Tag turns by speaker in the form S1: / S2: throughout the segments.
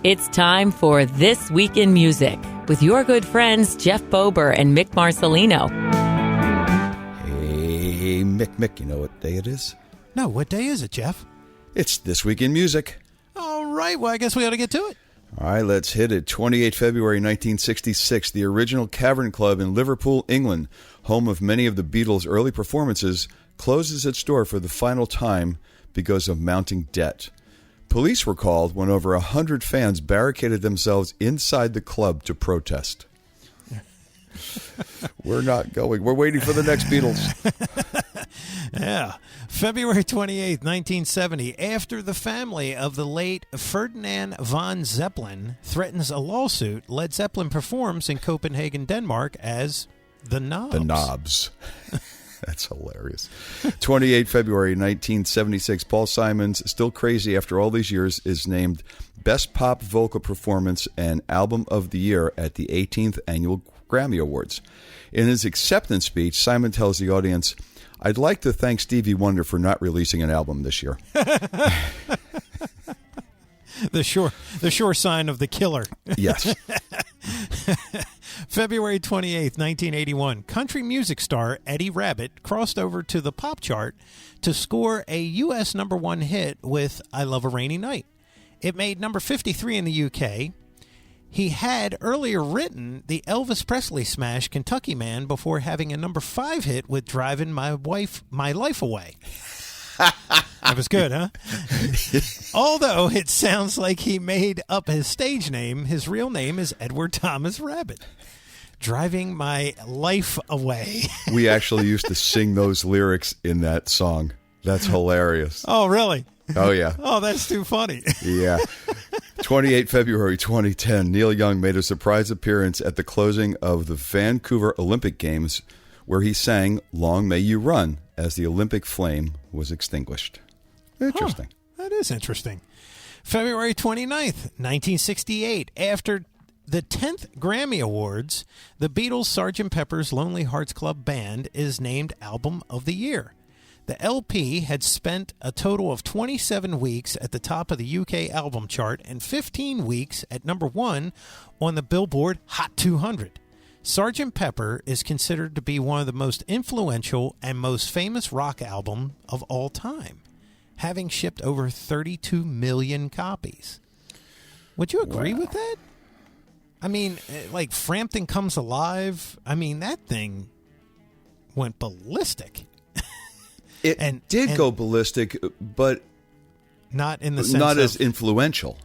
S1: It's time for This Week in Music with your good friends Jeff Bober and Mick Marcelino.
S2: Hey, Mick, you know what day it is?
S3: No, what day is it, Jeff?
S2: It's This Week in Music.
S3: All right, well, I guess we ought to get to it.
S2: All right, let's hit it. 28 February 1966, the original Cavern Club in Liverpool, England, home of many of the Beatles' early performances, closes its door for the final time because of mounting debt. Police were called when over 100 fans barricaded themselves inside the club to protest. We're not going. We're waiting for the next Beatles.
S3: Yeah. February 28th, 1970, after the family of the late Ferdinand von Zeppelin threatens a lawsuit, Led Zeppelin performs in Copenhagen, Denmark as The Knobs.
S2: The Knobs. That's hilarious. 28 February 1976, Paul Simon's Still Crazy After All These Years is named Best Pop Vocal Performance and Album of the Year at the 18th Annual Grammy Awards. In his acceptance speech, Simon tells the audience, "I'd like to thank Stevie Wonder for not releasing an album this year."
S3: The sure sign of the killer.
S2: Yes.
S3: February 28th, 1981, country music star Eddie Rabbitt crossed over to the pop chart to score a U.S. #1 hit with I Love a Rainy Night. It made number 53 in the U.K. He had earlier written the Elvis Presley smash Kentucky Man before having a number 5 hit with Driving My Life Away. That was good, huh? Although it sounds like he made up his stage name, his real name is Edward Thomas Rabbitt. Driving My Life Away. We
S2: actually used to sing those lyrics in that song. That's hilarious.
S3: Oh, really?
S2: Oh, yeah.
S3: Oh, that's too funny.
S2: Yeah. 28 February 2010, Neil Young made a surprise appearance at the closing of the Vancouver Olympic Games, where he sang Long May You Run as the Olympic flame was extinguished. Interesting.
S3: Huh, that is interesting. February 29th, 1968, after the 10th Grammy Awards, the Beatles' Sgt. Pepper's Lonely Hearts Club Band is named Album of the Year. The LP had spent a total of 27 weeks at the top of the UK album chart and 15 weeks at #1 on the Billboard Hot 200. Sgt. Pepper is considered to be one of the most influential and most famous rock album of all time, having shipped over 32 million copies. Would you agree with that? I mean, like Frampton Comes Alive, I mean, that thing went ballistic.
S2: It did go ballistic, but
S3: not in the sense
S2: not as influential.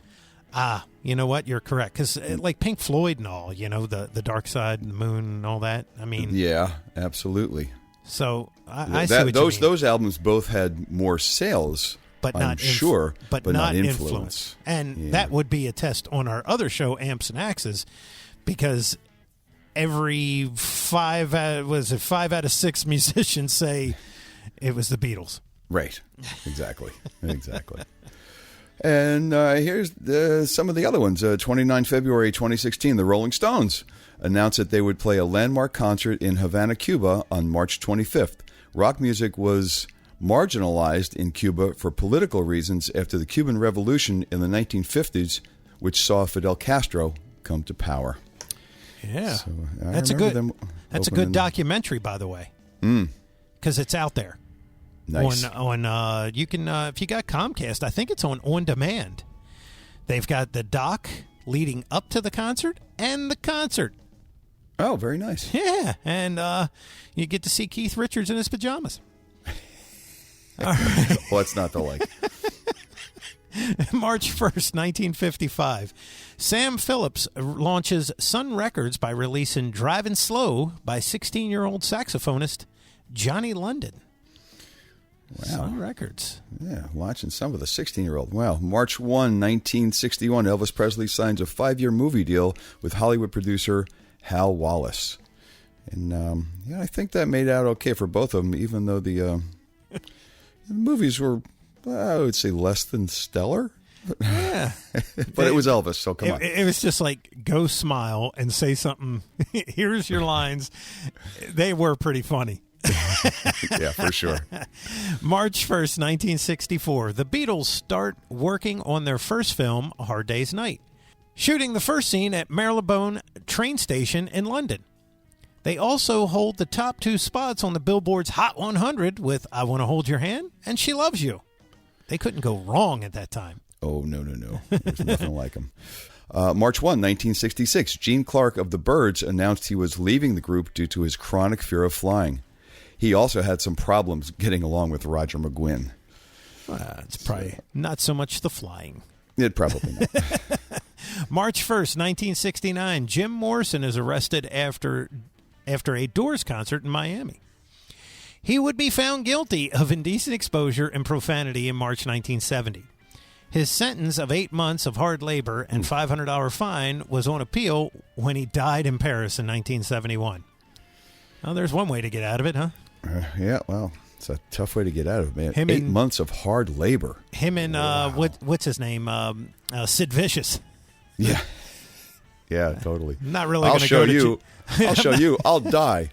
S3: You know what? You're correct. Because like Pink Floyd and all, you know, the Dark Side and the Moon and all that. I mean,
S2: yeah, absolutely.
S3: So I see what you mean.
S2: Those albums both had more sales,
S3: but
S2: I'm sure,
S3: but not influence. And that would be a test on our other show, Amps and Axes, because every 5 out of 6 musicians say it was the Beatles.
S2: Right. Exactly. Exactly. And here's some of the other ones. 29 February 2016, the Rolling Stones announced that they would play a landmark concert in Havana, Cuba on March 25th. Rock music was marginalized in Cuba for political reasons after the Cuban Revolution in the 1950s, which saw Fidel Castro come to power.
S3: Yeah.
S2: So
S3: that's a good documentary, by the way. Because it's out there.
S2: Nice.
S3: On you can if you got Comcast, I think it's on demand. They've got the doc leading up to the concert and the concert.
S2: Oh, very nice.
S3: Yeah, and you get to see Keith Richards in his pajamas. All right.
S2: What's not to like?
S3: March 1st, 1955. Sam Phillips launches Sun Records by releasing Drivin' Slow by 16-year-old saxophonist Johnny London.
S2: Wow.
S3: Sun Records.
S2: Yeah, watching some of the 16-year-old. Wow. March 1, 1961, Elvis Presley signs a 5-year movie deal with Hollywood producer Hal Wallace. And I think that made out okay for both of them, even though the movies were, I would say, less than stellar.
S3: Yeah.
S2: But it was Elvis, so come on.
S3: It was just like, go smile and say something. Here's your lines. They were pretty funny.
S2: Yeah, for sure.
S3: March 1st, 1964. The Beatles start working on their first film, A Hard Day's Night. shooting the first scene at Marylebone train station in London. They also hold the top 2 spots on the Billboard's Hot 100 with I Want to Hold Your Hand and She Loves You. They couldn't go wrong at that time.
S2: Oh, no. There's nothing like them. March 1, 1966, Gene Clark of the Byrds announced he was leaving the group due to his chronic fear of flying. He also had some problems getting along with Roger McGuinn.
S3: It's probably not so much the flying.
S2: It probably not.
S3: March 1st, 1969, Jim Morrison is arrested after a Doors concert in Miami. He would be found guilty of indecent exposure and profanity in March 1970. His sentence of 8 months of hard labor and $500 fine was on appeal when he died in Paris in 1971. Well, there's one way to get out of it, huh?
S2: Yeah, well, it's a tough way to get out of it, man. 8 months of hard labor.
S3: Him and, wow. What's his name? Sid Vicious.
S2: Yeah. Yeah, totally.
S3: Not really going to go to
S2: you. I'll show you. I'll die.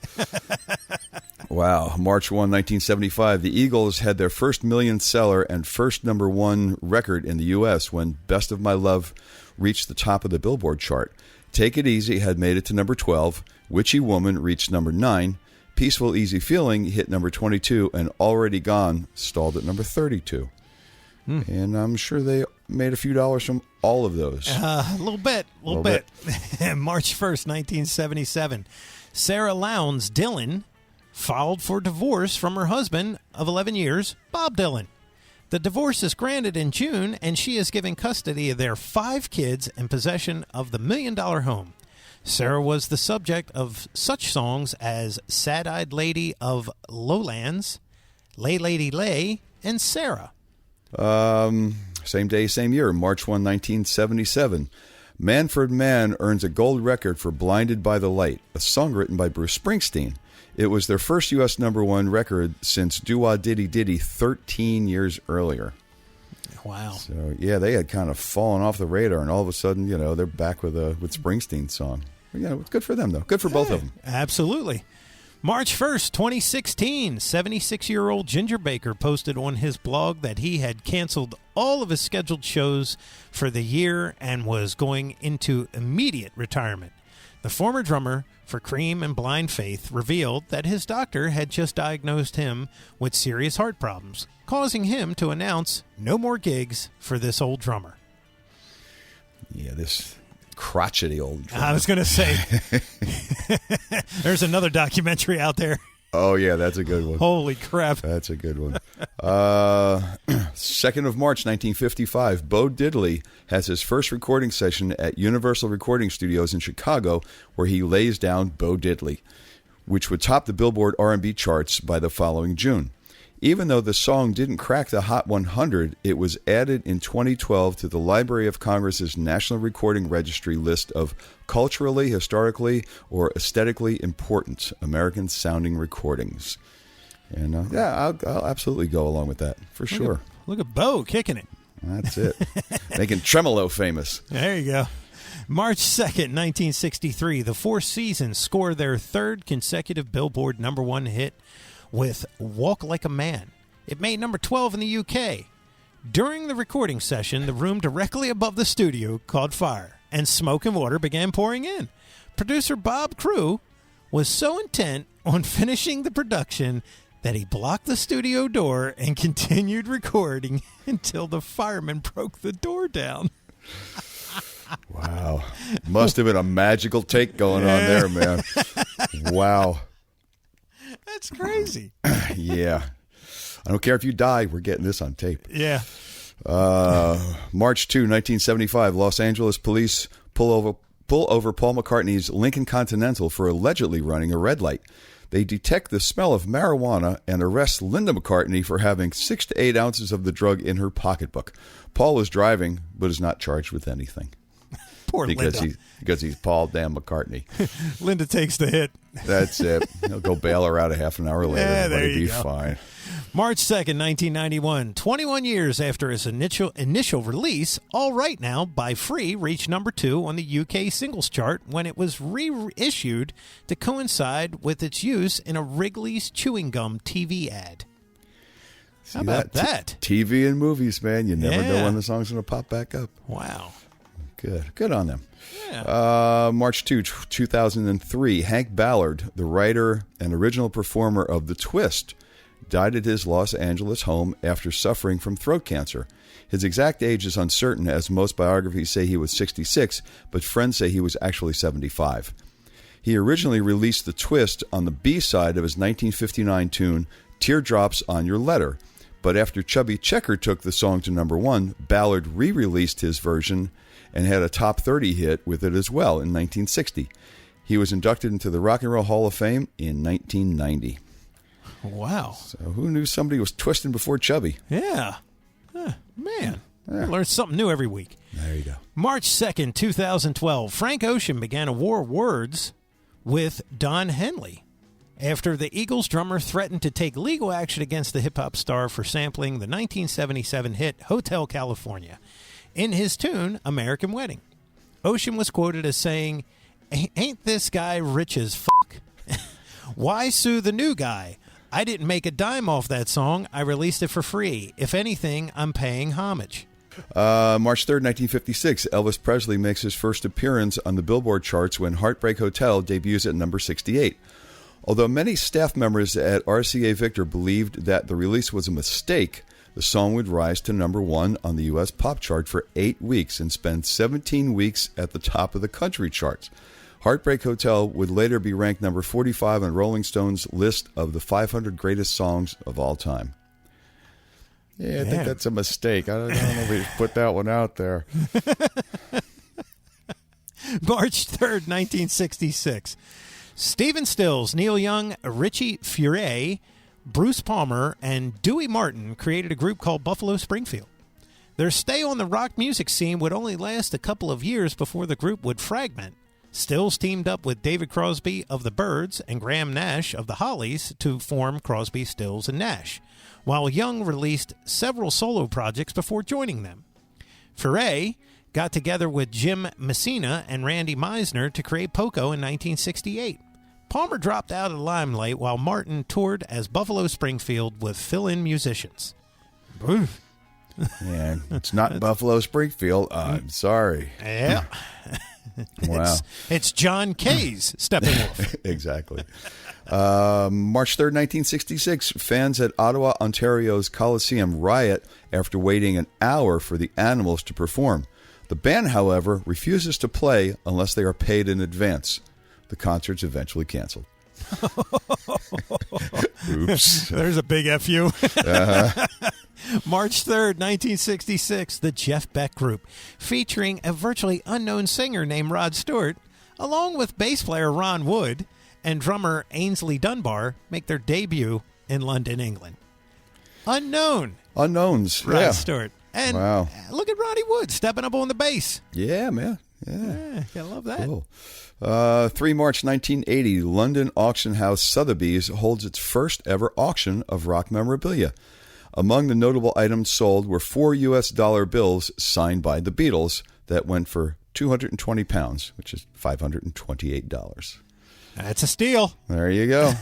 S2: Wow. March 1, 1975. The Eagles had their first million seller and first number 1 record in the U.S. when Best of My Love reached the top of the Billboard chart. Take It Easy had made it to number 12. Witchy Woman reached number 9. Peaceful Easy Feeling hit number 22. And Already Gone stalled at number 32. And I'm sure they made a few dollars from all of those.
S3: A little bit. March 1st, 1977. Sarah Lowndes Dillon filed for divorce from her husband of 11 years, Bob Dylan. The divorce is granted in June, and she is given custody of their 5 kids and possession of the $1 million home. Sarah was the subject of such songs as Sad-Eyed Lady of Lowlands, Lay Lady Lay, and Sarah.
S2: Same day, same year, March 1, 1977. Manfred Mann earns a gold record for Blinded by the Light, a song written by Bruce Springsteen. It was their first U.S. number 1 record since Doo-Wah Diddy Diddy 13 years earlier.
S3: Wow.
S2: So, yeah, they had kind of fallen off the radar, and all of a sudden, they're back with Springsteen's song. Good for them, though. Good for both of them.
S3: Absolutely. March 1st, 2016, 76-year-old Ginger Baker posted on his blog that he had canceled all of his scheduled shows for the year and was going into immediate retirement. The former drummer for Cream and Blind Faith revealed that his doctor had just diagnosed him with serious heart problems, causing him to announce no more gigs for this old drummer.
S2: Yeah, this crotchety old drummer.
S3: I was going to say, there's another documentary out there.
S2: Oh, yeah, that's a good one.
S3: Holy crap.
S2: That's a good one. 2nd of March, 1955, Bo Diddley has his first recording session at Universal Recording Studios in Chicago, where he lays down Bo Diddley, which would top the Billboard R&B charts by the following June. Even though the song didn't crack the Hot 100, it was added in 2012 to the Library of Congress's National Recording Registry list of culturally, historically, or aesthetically important American-sounding recordings. And, yeah, I'll absolutely go along with that, for sure.
S3: Look at Bo kicking it.
S2: That's it. Making tremolo famous.
S3: There you go. March 2nd, 1963, the Four Seasons scored their 3rd consecutive Billboard number 1 hit with Walk Like a Man. It made number 12 in the UK. During the recording session, the room directly above the studio caught fire, and smoke and water began pouring in. Producer Bob Crew was so intent on finishing the production that he blocked the studio door and continued recording until the firemen broke the door down.
S2: Wow. Must have been a magical take going on there, man. Wow.
S3: That's crazy.
S2: Yeah. I don't care if you die. We're getting this on tape.
S3: Yeah.
S2: March 2, 1975, Los Angeles police pull over Paul McCartney's Lincoln Continental for allegedly running a red light. They detect the smell of marijuana and arrest Linda McCartney for having 6 to 8 ounces of the drug in her pocketbook. Paul was driving, but is not charged with anything.
S3: Poor Linda.
S2: Because he's Paul damn McCartney.
S3: Linda takes the hit.
S2: That's it. He'll go bail her out a half an hour later.
S3: Yeah, there
S2: Everybody
S3: you
S2: be
S3: go.
S2: fine.
S3: March 2nd, 1991, 21 years after its initial release, All Right Now by Free reached number 2 on the UK singles chart when it was reissued to coincide with its use in a Wrigley's chewing gum TV ad. How about that?
S2: TV and movies, man. You never know when the song's going to pop back up.
S3: Wow.
S2: Good on them.
S3: Yeah.
S2: March 2, 2003, Hank Ballard, the writer and original performer of The Twist, died at his Los Angeles home after suffering from throat cancer. His exact age is uncertain, as most biographies say he was 66, but friends say he was actually 75. He originally released The Twist on the B-side of his 1959 tune, Teardrops on Your Letter. But after Chubby Checker took the song to number 1, Ballard re-released his version and had a top 30 hit with it as well in 1960. He was inducted into the Rock and Roll Hall of Fame in 1990.
S3: Wow.
S2: So who knew somebody was twisting before Chubby?
S3: Yeah. Man. I learn something new every week.
S2: There you go.
S3: March 2nd, 2012, Frank Ocean began a war of words with Don Henley after the Eagles drummer threatened to take legal action against the hip-hop star for sampling the 1977 hit Hotel California in his tune American Wedding. Ocean was quoted as saying, "Ain't this guy rich as fuck? Why sue the new guy? I didn't make a dime off that song. I released it for free. If anything, I'm paying homage."
S2: March 3rd, 1956, Elvis Presley makes his first appearance on the Billboard charts when Heartbreak Hotel debuts at number 68. Although many staff members at RCA Victor believed that the release was a mistake, the song would rise to number 1 on the U.S. pop chart for 8 weeks and spend 17 weeks at the top of the country charts. Heartbreak Hotel would later be ranked number 45 on Rolling Stone's list of the 500 greatest songs of all time. Yeah, I think that's a mistake. I don't know if we put that one out there.
S3: March 3rd, 1966. Stephen Stills, Neil Young, Richie Furay, Bruce Palmer, and Dewey Martin created a group called Buffalo Springfield. Their stay on the rock music scene would only last a couple of years before the group would fragment. Stills teamed up with David Crosby of the Byrds and Graham Nash of the Hollies to form Crosby, Stills, and Nash, while Young released several solo projects before joining them. Furay got together with Jim Messina and Randy Meisner to create Poco in 1968. Palmer dropped out of the limelight while Martin toured as Buffalo Springfield with fill-in musicians.
S2: Yeah, it's not Buffalo Springfield. I'm sorry.
S3: Yeah.
S2: Wow.
S3: It's John Kay's Steppenwolf.
S2: Exactly. March 3rd, 1966, fans at Ottawa, Ontario's Coliseum riot after waiting an hour for the Animals to perform. The band, however, refuses to play unless they are paid in advance. The concert's eventually canceled. Oops.
S3: There's a big FU. March 3rd, 1966, the Jeff Beck Group, featuring a virtually unknown singer named Rod Stewart, along with bass player Ron Wood and drummer Ainsley Dunbar, make their debut in London, England.
S2: Unknowns.
S3: Rod Stewart. And
S2: wow.
S3: Look at Ronnie Wood stepping up on the bass.
S2: Yeah, man. Yeah.
S3: Gotta love that.
S2: Cool. 3 March 1980, London auction house Sotheby's holds its first ever auction of rock memorabilia. Among the notable items sold were 4 U.S. dollar bills signed by the Beatles that went for £220, which is $528.
S3: That's a steal.
S2: There you go.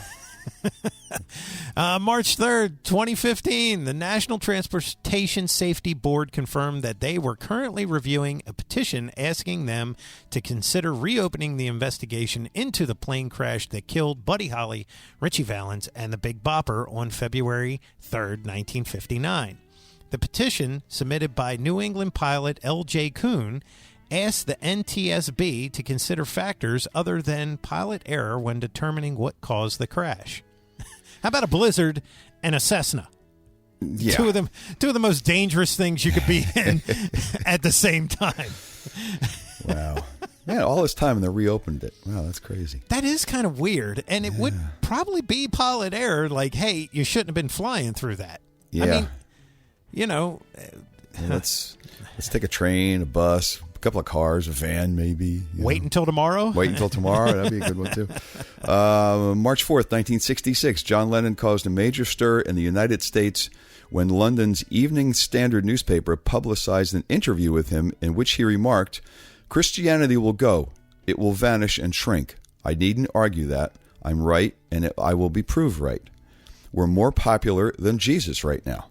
S3: March 3rd, 2015, the National Transportation Safety Board confirmed that they were currently reviewing a petition asking them to consider reopening the investigation into the plane crash that killed Buddy Holly, Richie Valens, and the Big Bopper on February 3rd, 1959. The petition, submitted by New England pilot L.J. Kuhn, asked the NTSB to consider factors other than pilot error when determining what caused the crash. How about a blizzard and a Cessna?
S2: Yeah.
S3: Two of the most dangerous things you could be in at the same time.
S2: Wow. Man, all this time and they reopened it. Wow, that's crazy.
S3: That is kind of weird. And it would probably be pilot error, like, hey, you shouldn't have been flying through that.
S2: Yeah.
S3: I mean, you know.
S2: Let's take a train, a bus, a couple of cars, a van maybe.
S3: Wait until tomorrow?
S2: Wait until tomorrow. That'd be a good one, too. March 4th, 1966, John Lennon caused a major stir in the United States when London's Evening Standard newspaper publicized an interview with him in which he remarked, "Christianity will go. It will vanish and shrink. I needn't argue that. I'm right, and I will be proved right. We're more popular than Jesus right now."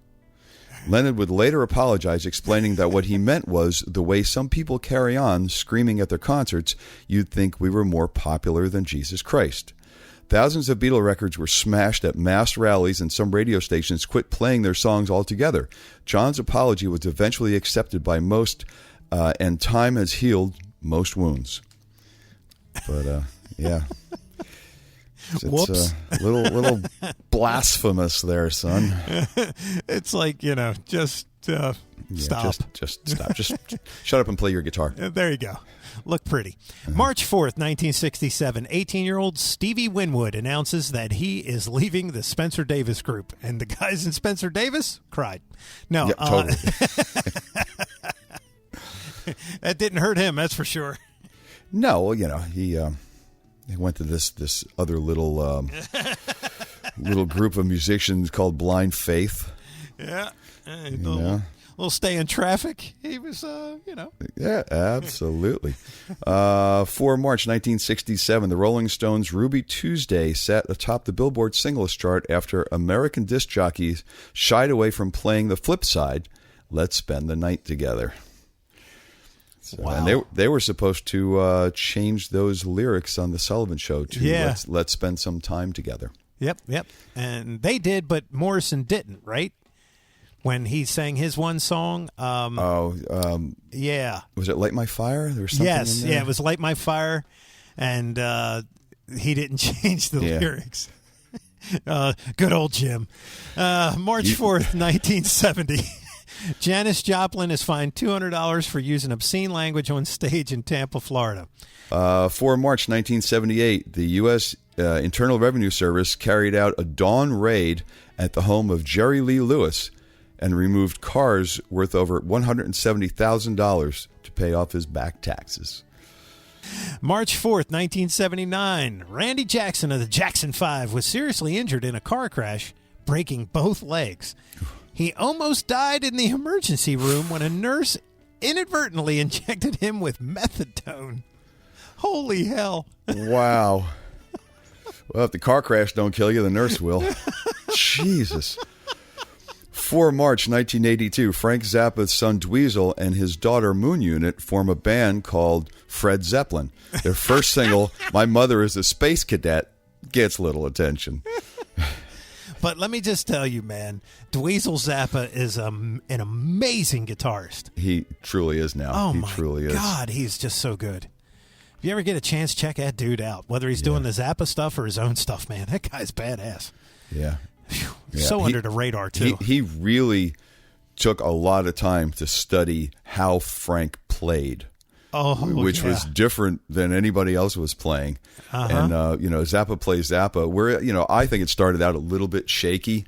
S2: Lennon would later apologize, explaining that what he meant was the way some people carry on screaming at their concerts, you'd think we were more popular than Jesus Christ. Thousands of Beatle records were smashed at mass rallies, and some radio stations quit playing their songs altogether. John's apology was eventually accepted by most, and time has healed most wounds. But, yeah.
S3: Whoops.
S2: It's a little blasphemous there, son.
S3: It's like, just stop.
S2: Just stop. Just shut up and play your guitar.
S3: There you go. Look pretty. March 4th, 1967, 18-year-old Stevie Winwood announces that he is leaving the Spencer Davis Group. And the guys in Spencer Davis cried. No.
S2: Yeah, totally.
S3: That didn't hurt him, that's for sure.
S2: No, well, he went to this other little group of musicians called Blind Faith.
S3: Yeah. Little stay in traffic. He was,
S2: Yeah, absolutely. 4 March 1967, the Rolling Stones' Ruby Tuesday sat atop the Billboard singles chart after American disc jockeys shied away from playing the flip side, Let's Spend the Night Together. So,
S3: wow.
S2: And they were supposed to change those lyrics on the Sullivan Show to let's spend some time together.
S3: Yep. And they did, but Morrison didn't, right? When he sang his one song. Yeah.
S2: Was it Light My Fire? There was something in there?
S3: Yeah, it was Light My Fire, and he didn't change the lyrics. Good old Jim. March 4th, 1970. Janis Joplin is fined $200 for using obscene language on stage in Tampa, Florida.
S2: 4 March 1978, the U.S. Internal Revenue Service carried out a dawn raid at the home of Jerry Lee Lewis and removed cars worth over $170,000 to pay off his back taxes.
S3: March 4th, 1979, Randy Jackson of the Jackson 5 was seriously injured in a car crash, breaking both legs. He almost died in the emergency room when a nurse inadvertently injected him with methadone. Holy hell.
S2: Wow. Well, if the car crash don't kill you, the nurse will. Jesus. 4 March 1982, Frank Zappa's son Dweezil and his daughter Moon Unit form a band called Fred Zeppelin. Their first single, My Mother is a Space Cadet, gets little attention.
S3: But let me just tell you, man, Dweezil Zappa is an amazing guitarist.
S2: He truly is now. He truly is.
S3: God, he's just so good. If you ever get a chance, check that dude out. Whether he's doing the Zappa stuff or his own stuff, man, that guy's badass.
S2: Yeah.
S3: So under the radar, too.
S2: He really took a lot of time to study how Frank played. Which was different than anybody else was playing. And, Zappa plays Zappa, where, I think it started out a little bit shaky,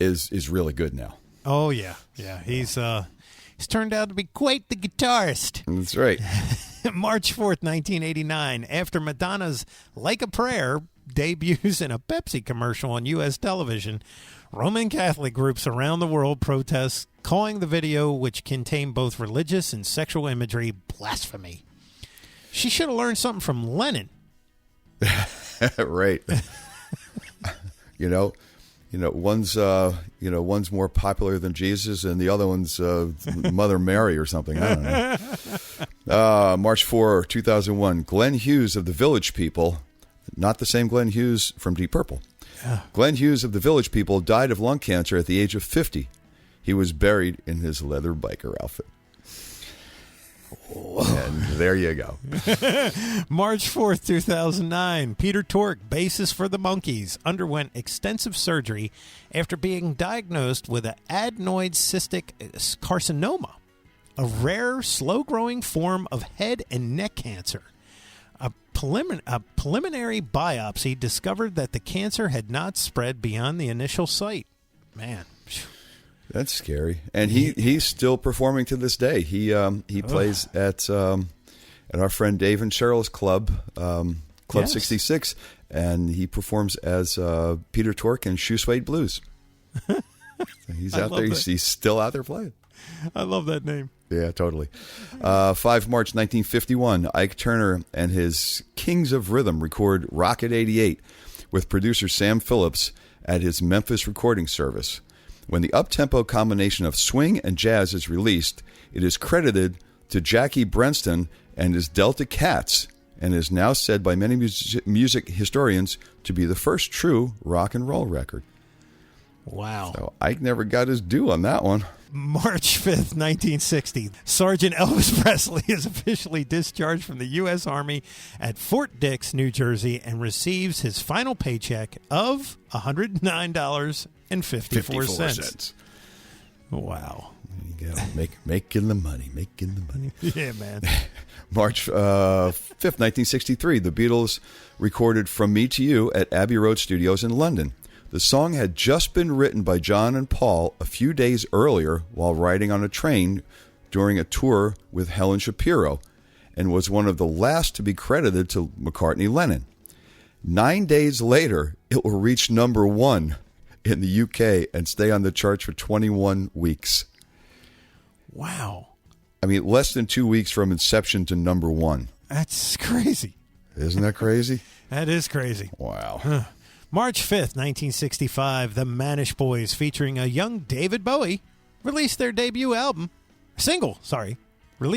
S2: is really good now.
S3: Oh, yeah. Yeah, he's turned out to be quite the guitarist.
S2: That's right.
S3: March 4th, 1989, after Madonna's Like a Prayer debuts in a Pepsi commercial on U.S. television, Roman Catholic groups around the world protest, calling the video, which contained both religious and sexual imagery, blasphemy. She should have learned something from Lennon.
S2: Right. One's more popular than Jesus, and the other one's Mother Mary or something. I don't know. March 4, 2001, Glenn Hughes of the Village People, not the same Glenn Hughes from Deep Purple. Glenn Hughes of the Village People died of lung cancer at the age of 50. He was buried in his leather biker outfit. And there you go.
S3: March 4th, 2009, Peter Tork, bassist for the Monkees, underwent extensive surgery after being diagnosed with an adenoid cystic carcinoma, a rare, slow-growing form of head and neck cancer. A preliminary biopsy discovered that the cancer had not spread beyond the initial site. Man.
S2: That's scary. And he's still performing to this day. He plays at our friend Dave and Cheryl's club, Club 66, and he performs as Peter Tork in Shoe Suede Blues. He's out there. He's still out there playing.
S3: I love that name.
S2: Yeah, totally. 5 March 1951, Ike Turner and his Kings of Rhythm record Rocket 88 with producer Sam Phillips at his Memphis recording service. When the up-tempo combination of swing and jazz is released, it is credited to Jackie Brenston and his Delta Cats, and is now said by many music historians to be the first true rock and roll record.
S3: Wow.
S2: So Ike never got his due on that one.
S3: March 5th, 1960, Sergeant Elvis Presley is officially discharged from the U.S. Army at Fort Dix, New Jersey, and receives his final paycheck of $109.54. Wow.
S2: There you go. Making the money.
S3: Yeah, man.
S2: March 5th, 1963, the Beatles recorded From Me to You at Abbey Road Studios in London. The song had just been written by John and Paul a few days earlier while riding on a train during a tour with Helen Shapiro, and was one of the last to be credited to McCartney-Lennon. 9 days later, it will reach number 1 in the UK and stay on the charts for 21 weeks.
S3: Wow.
S2: I mean, less than 2 weeks from inception to number 1.
S3: That's crazy.
S2: Isn't that crazy?
S3: That is crazy.
S2: Wow.
S3: March 5th, 1965, the Manish Boys, featuring a young David Bowie, released their debut single, I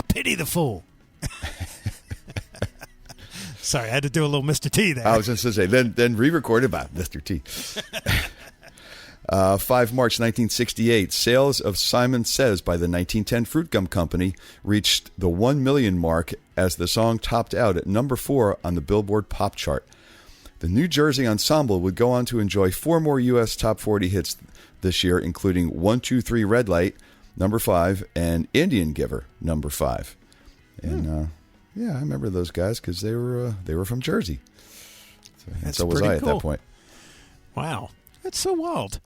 S3: Pity the Fool. Sorry, I had to do a little Mr. T there.
S2: I was just going to say, then re-recorded by Mr. T. 5 March 1968, sales of Simon Says by the 1910 Fruit Gum Company reached the 1 million mark as the song topped out at number 4 on the Billboard Pop Chart. The New Jersey Ensemble would go on to enjoy 4 more U.S. Top 40 hits this year, including 123 Red Light, number 5, and Indian Giver, number 5. And yeah, I remember those guys because they were from Jersey. So was I at that point.
S3: Wow, that's so wild.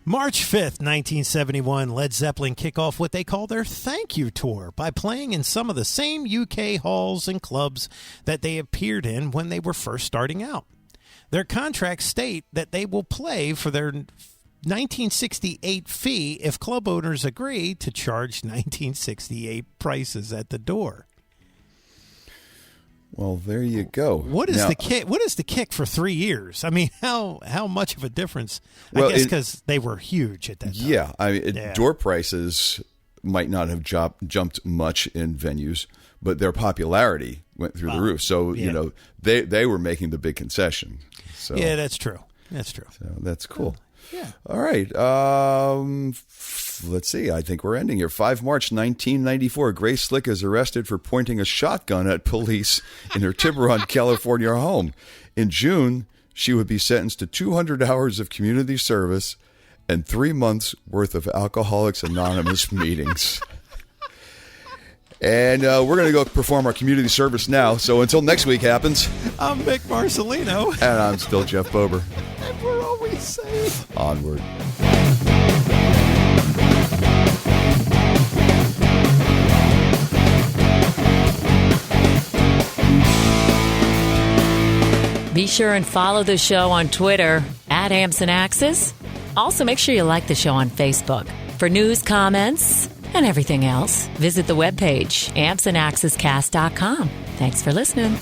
S3: March 5th, 1971, Led Zeppelin kick off what they call their thank you tour by playing in some of the same UK halls and clubs that they appeared in when they were first starting out. Their contracts state that they will play for their 1968 fee if club owners agree to charge 1968 prices at the door.
S2: Well, there you go.
S3: What is the kick? What is the kick for 3 years? I mean, how much of a difference? I guess because they were huge at that time.
S2: Yeah, I mean, door prices might not have jumped much in venues, but their popularity went through the roof. So they were making the big concession. So
S3: yeah, that's true. That's true.
S2: So that's cool.
S3: Yeah.
S2: All right. Let's see. I think we're ending here. 5 March 1994. Grace Slick is arrested for pointing a shotgun at police in her Tiburon, California home. In June, she would be sentenced to 200 hours of community service and 3 months worth of Alcoholics Anonymous meetings. And we're going to go perform our community service now. So until next week happens,
S3: I'm Mick Marcelino.
S2: And I'm still Jeff Bober.
S3: And we're always saying,
S2: onward.
S1: Be sure and follow the show on Twitter at Amps and Axes. Also, make sure you like the show on Facebook. For news, comments, and everything else, visit the webpage, ampsandaxescast.com. Thanks for listening.